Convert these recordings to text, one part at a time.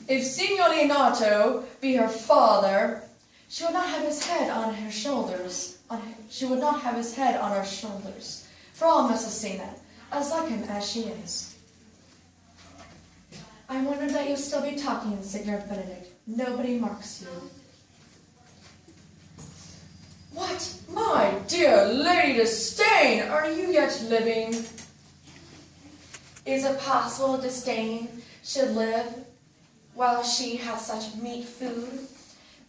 If Signor Leonato be her father, she would not have his head on her shoulders. She would not have his head on her shoulders. For all Messina, as like him as she is. I wonder that you still be talking, Signor Benedict. Nobody marks you. What, my dear Lady Disdain, are you yet living? Is it possible Disdain should live while she hath such meat food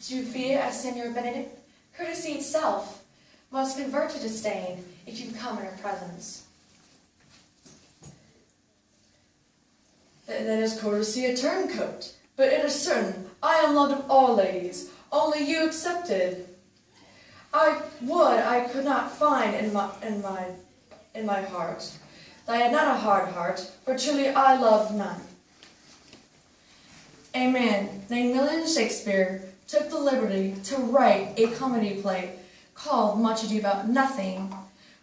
to feed as Signor Benedict? Courtesy itself must convert to disdain if you come in her presence. Then is courtesy a turncoat, but it is certain I am loved of all ladies, only you excepted. I could not find in my heart that I had not a hard heart, for truly I love none. A man named William Shakespeare took the liberty to write a comedy play called Much Ado About Nothing,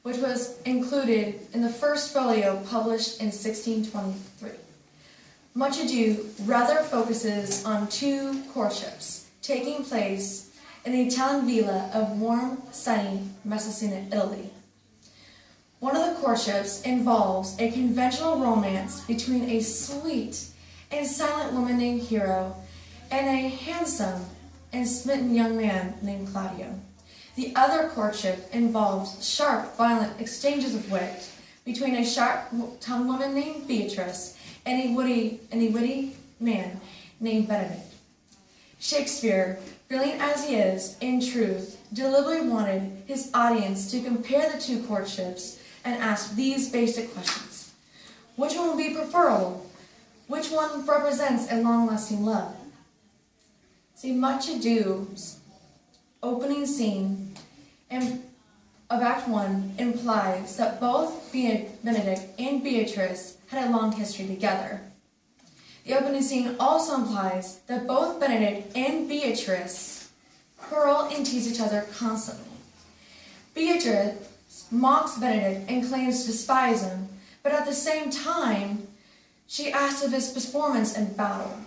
which was included in the first folio published in 1623. Much Ado rather focuses on two courtships taking place in the Italian villa of warm, sunny Messina, Italy. One of the courtships involves a conventional romance between a sweet and silent woman named Hero and a handsome and smitten young man named Claudio. The other courtship involves sharp, violent exchanges of wit between a sharp-tongued woman named Beatrice and a witty man named Benedict. Shakespeare, brilliant as he is, in truth, deliberately wanted his audience to compare the two courtships and ask these basic questions. Which one would be preferable? Which one represents a long-lasting love? See, Much Ado's opening scene of Act 1 implies that both Benedict and Beatrice had a long history together. The opening scene also implies that both Benedict and Beatrice quarrel and tease each other constantly. Beatrice mocks Benedict and claims to despise him, but at the same time, she asks of his performance in battle.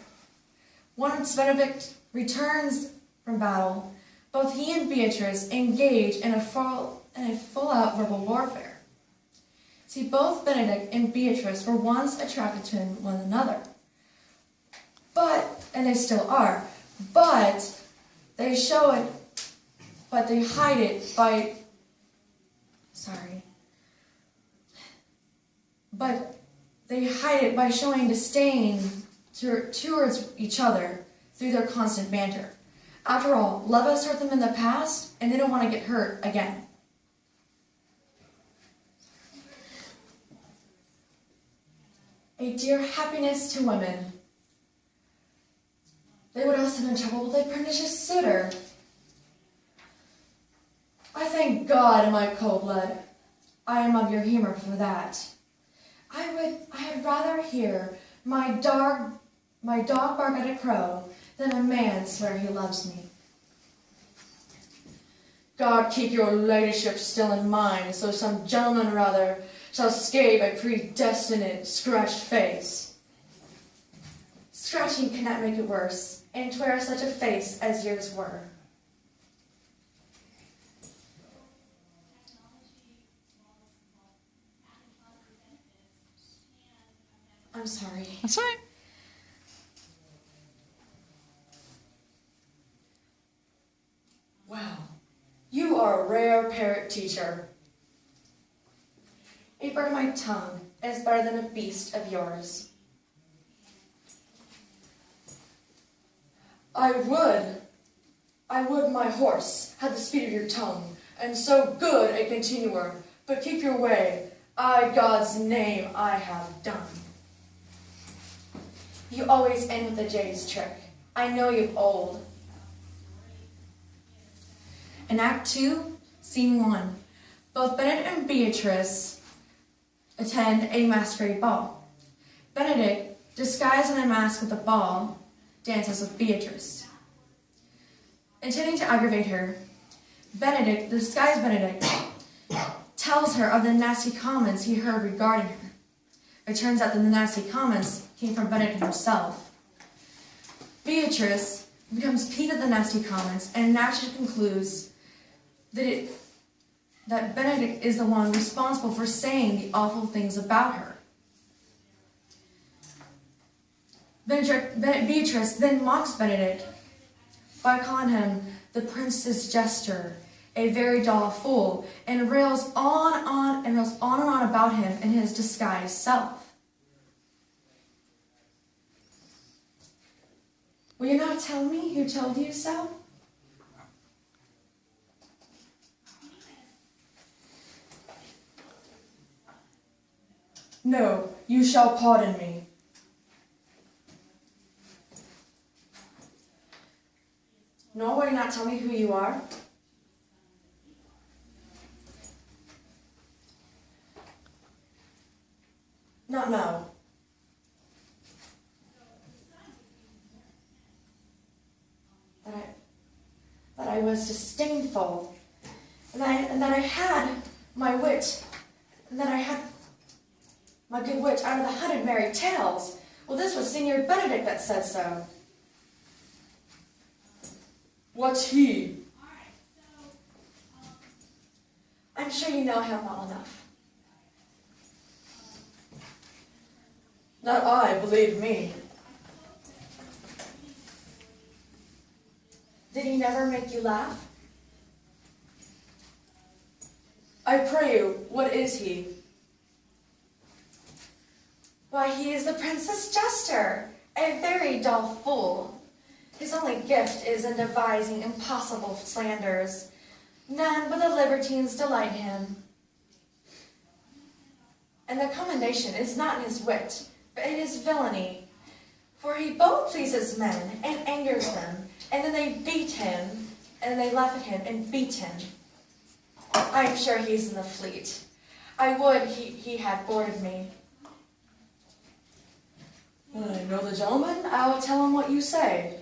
Once Benedict returns from battle, both he and Beatrice engage in a full-out verbal warfare. See, both Benedict and Beatrice were once attracted to one another, and they still are, but they hide it by, showing disdain towards each other through their constant banter. After all, love has hurt them in the past, and they don't want to get hurt again. A dear happiness to women. They would also have been troubled with a pernicious suitor. I thank God in my cold blood. I am of your humor for that. I had rather hear my dog bark at a crow than a man swear he loves me. God keep your ladyship still in mind, so some gentleman or other shall scathe a predestinate scratched face. Scratching cannot make it worse, and 'twere such a face as yours were. I'm sorry. That's all right. Wow, you are a rare parrot teacher. A bird of my tongue is better than a beast of yours. I would my horse had the speed of your tongue, and so good a continuer, but keep your way, God's name I have done. You always end with a jade's trick. I know you're old. In Act 2, Scene 1, both Benedict and Beatrice attend a masquerade ball. Benedict, disguised in a mask at the ball, dances with Beatrice. Intending to aggravate her, Benedict, the disguised Benedict, tells her of the nasty comments he heard regarding her. It turns out that the nasty comments came from Benedict himself. Beatrice becomes piqued at the nasty comments and naturally concludes that Benedict is the one responsible for saying the awful things about her. Beatrice then mocks Benedict by calling him the prince's jester, a very dull fool, and rails on and on about him in his disguised self. Will you not tell me who told you so? No, you shall pardon me. Nor will you not tell me who you are? Not no. That I was disdainful, and that I had my wit, and that I had my good wit out of the 100 merry tales. Well, this was Senior Benedict that said so. What's he? I'm sure you know him well enough. Not I, believe me. Did he never make you laugh? I pray you, what is he? Why, he is the prince's jester, a very dull fool. His only gift is in devising impossible slanders. None but the libertines delight him. And the commendation is not in his wit, but in his villainy. For he both pleases men and angers them, and then they beat him, and then they laugh at him and beat him. I'm sure he's in the fleet. I would he had boarded me. When I know the gentleman, I'll tell him what you say.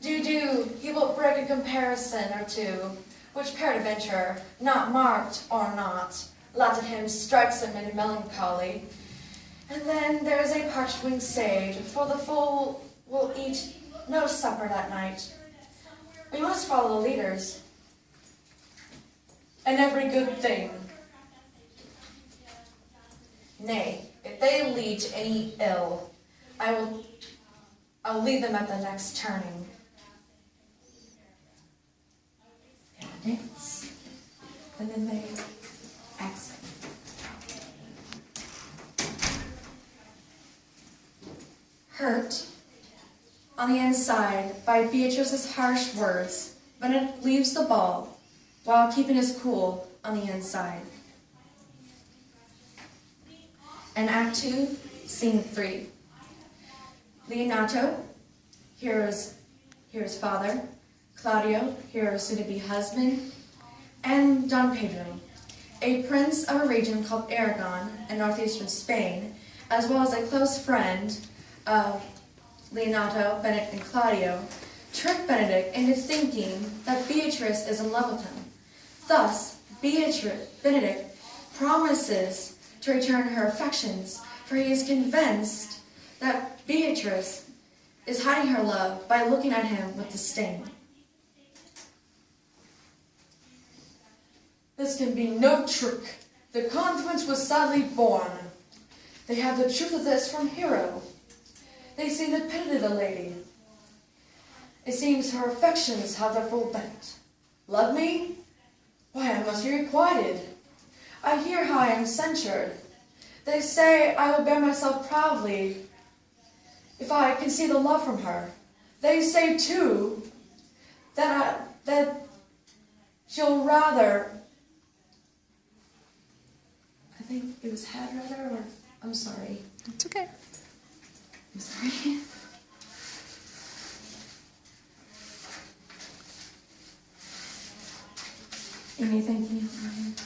He will break a comparison or two, which peradventure, not marked or not, laughed at him, strikes him in melancholy. And then there is a parched winged sage, for the fool will eat no supper that night. We must follow the leaders. And every good thing. Nay, if they lead to any ill, I'll leave them at the next turning. Dance. And then they exit. Hurt on the inside by Beatrice's harsh words, Benedict leaves the ball while keeping his cool on the inside. And Act 2, Scene 3. Leonato, here's father. Claudio, here's soon-to-be husband. And Don Pedro, a prince of a region called Aragon in northeastern Spain, as well as a close friend of Leonato, Benedict, and Claudio, trick Benedict into thinking that Beatrice is in love with him. Thus, Benedict promises to return her affections, for he is convinced that Beatrice is hiding her love by looking at him with disdain. This can be no trick. The confidence was sadly born. They have the truth of this from Hero. They see the pity of the lady. It seems her affections have their full bent. Love me? Why, I must be requited. I hear how I am censured. They say I will bear myself proudly if I can see the love from her. They say, too, that she'll rather... I think it was had rather, or... I'm sorry. It's okay. I'm sorry. Anything can you find?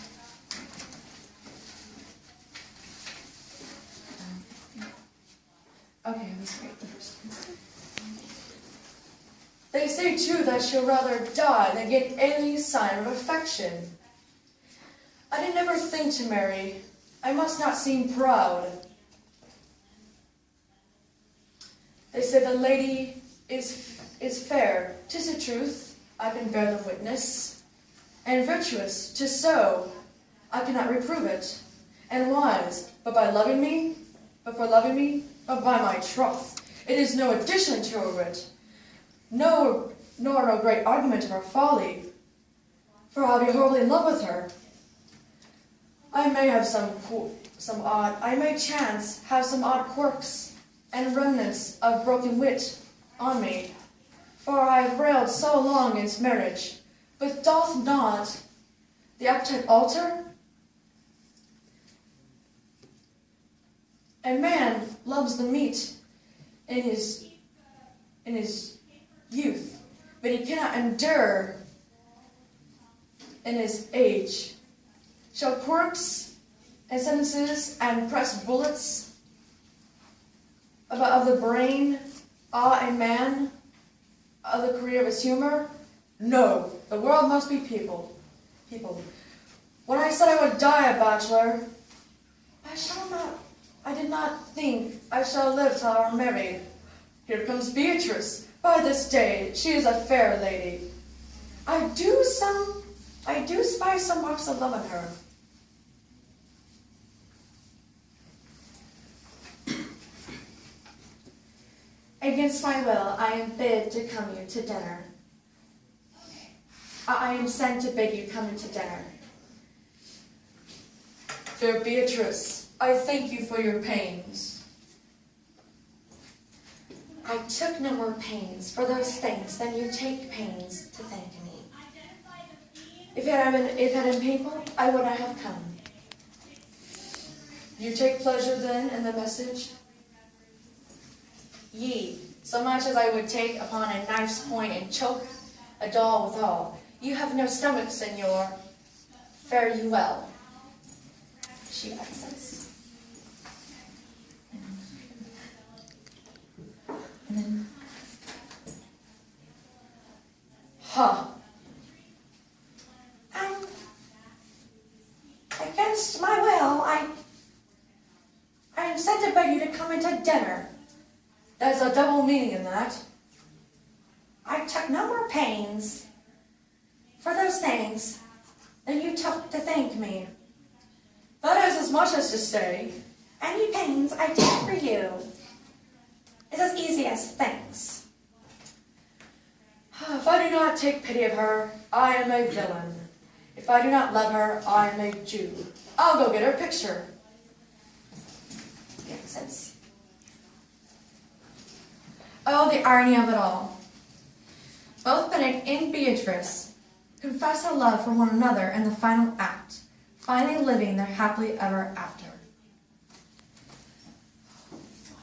Okay, I was right the first time. They say too that she'll rather die than get any sign of affection. I did never think to marry. I must not seem proud. They say the lady is fair, 'tis the truth, I can bear the witness, and virtuous, 'tis so, I cannot reprove it, and wise, but for loving me, but by my troth, it is no addition to her wit, nor no great argument of her folly, for I'll be wholly in love with her. I may have I may chance have some odd quirks and remnants of broken wit on me, for I have railed so long against marriage, but doth not the appetite alter? And man loves the meat in his youth, but he cannot endure in his age. Shall quirks and sentences and pressed bullets of the brain awe a man of the career of his humor? No, the world must be people. When I said I would die a bachelor, I did not think I shall live till I were married. Here comes Beatrice. By this day, she is a fair lady. I do spy some marks of love in her. Against my will, I am bid to come you to dinner. I am sent to bid you come to dinner. Fair Beatrice, I thank you for your pains. I took no more pains for those things than you take pains to thank me. If it had been painful, I would not have come. You take pleasure then in the message? Ye, so much as I would take upon a knife's point and choke a doll withal. You have no stomach, senor. Fare you well, she answers. And then, And against my will, I am sent to beg you to come into dinner. There's a double meaning in that. I took no more pains for those things than you took to thank me. That is as much as to say, Any pains I take for you is as easy as thanks. if I do not take pity of her, I am a villain. If I do not love her, I am a Jew. I'll go get her picture. Makes sense. Oh, the irony of it all. Both Benedict and Beatrice confess their love for one another in the final act, finally living their happily ever after.